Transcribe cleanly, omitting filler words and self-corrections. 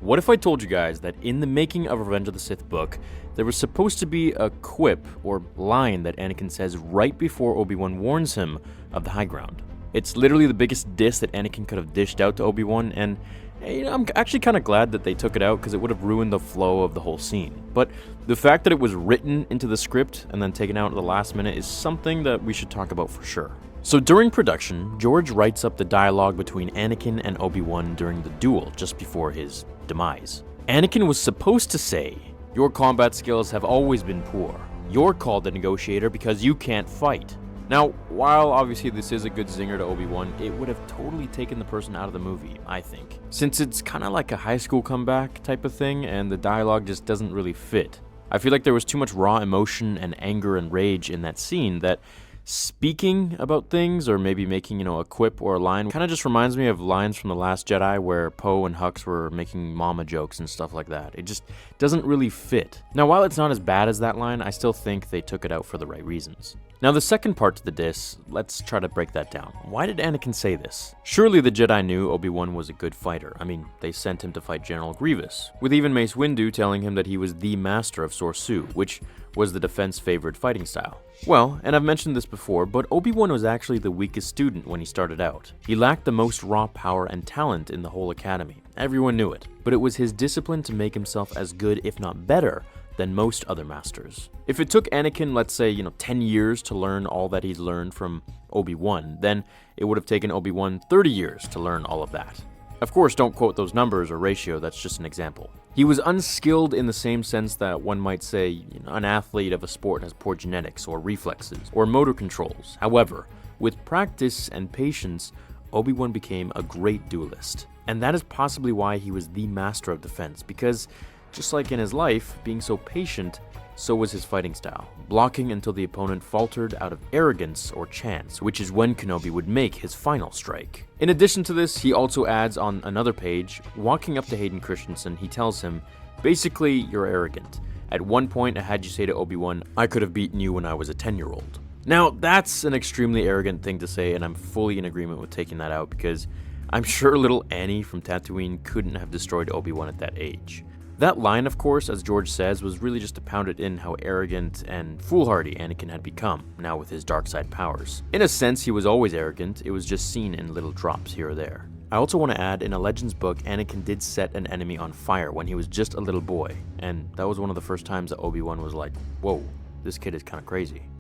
What if I told you guys that in the making of Revenge of the Sith book, there was supposed to be a quip or line that Anakin says right before Obi-Wan warns him of the high ground? It's literally the biggest diss that Anakin could have dished out to Obi-Wan, and I'm actually kind of glad that they took it out because it would have ruined the flow of the whole scene. But the fact that it was written into the script and then taken out at the last minute is something that we should talk about for sure. So during production, George writes up the dialogue between Anakin and Obi-Wan during the duel just before his demise. Anakin was supposed to say, "Your combat skills have always been poor. You're called the negotiator because you can't fight." Now, while obviously this is a good zinger to Obi-Wan, it would have totally taken the person out of the movie, I think. Since it's kind of like a high school comeback type of thing, and the dialogue just doesn't really fit. I feel like there was too much raw emotion and anger and rage in that scene that speaking about things or maybe making, a quip or a line kind of just reminds me of lines from The Last Jedi where Poe and Hux were making mama jokes and stuff like that. It just doesn't really fit. Now, while it's not as bad as that line, I still think they took it out for the right reasons. Now, the second part to the diss, let's try to break that down. Why did Anakin say this? Surely the Jedi knew Obi-Wan was a good fighter. I mean, they sent him to fight General Grievous, with even Mace Windu telling him that he was the master of Sorsu, which was the defense favorite fighting style. Well, and I've mentioned this before, but Obi-Wan was actually the weakest student when he started out. He lacked the most raw power and talent in the whole academy. Everyone knew it, but it was his discipline to make himself as good, if not better, than most other masters. If it took Anakin, let's say, 10 years to learn all that he'd learned from Obi-Wan, then it would have taken Obi-Wan 30 years to learn all of that. Of course, don't quote those numbers or ratio, that's just an example. He was unskilled in the same sense that one might say an athlete of a sport has poor genetics or reflexes or motor controls. However, with practice and patience, Obi-Wan became a great duelist. And that is possibly why he was the master of defense, because just like in his life, being so patient, so was his fighting style, blocking until the opponent faltered out of arrogance or chance, which is when Kenobi would make his final strike. In addition to this, he also adds on another page, walking up to Hayden Christensen, he tells him, basically, you're arrogant. At one point, I had you say to Obi-Wan, I could have beaten you when I was a 10-year-old. Now, that's an extremely arrogant thing to say, and I'm fully in agreement with taking that out because I'm sure little Annie from Tatooine couldn't have destroyed Obi-Wan at that age. That line, of course, as George says, was really just to pound it in how arrogant and foolhardy Anakin had become, now with his dark side powers. In a sense, he was always arrogant, it was just seen in little drops here or there. I also want to add, in a Legends book, Anakin did set an enemy on fire when he was just a little boy, and that was one of the first times that Obi-Wan was like, whoa, this kid is kind of crazy.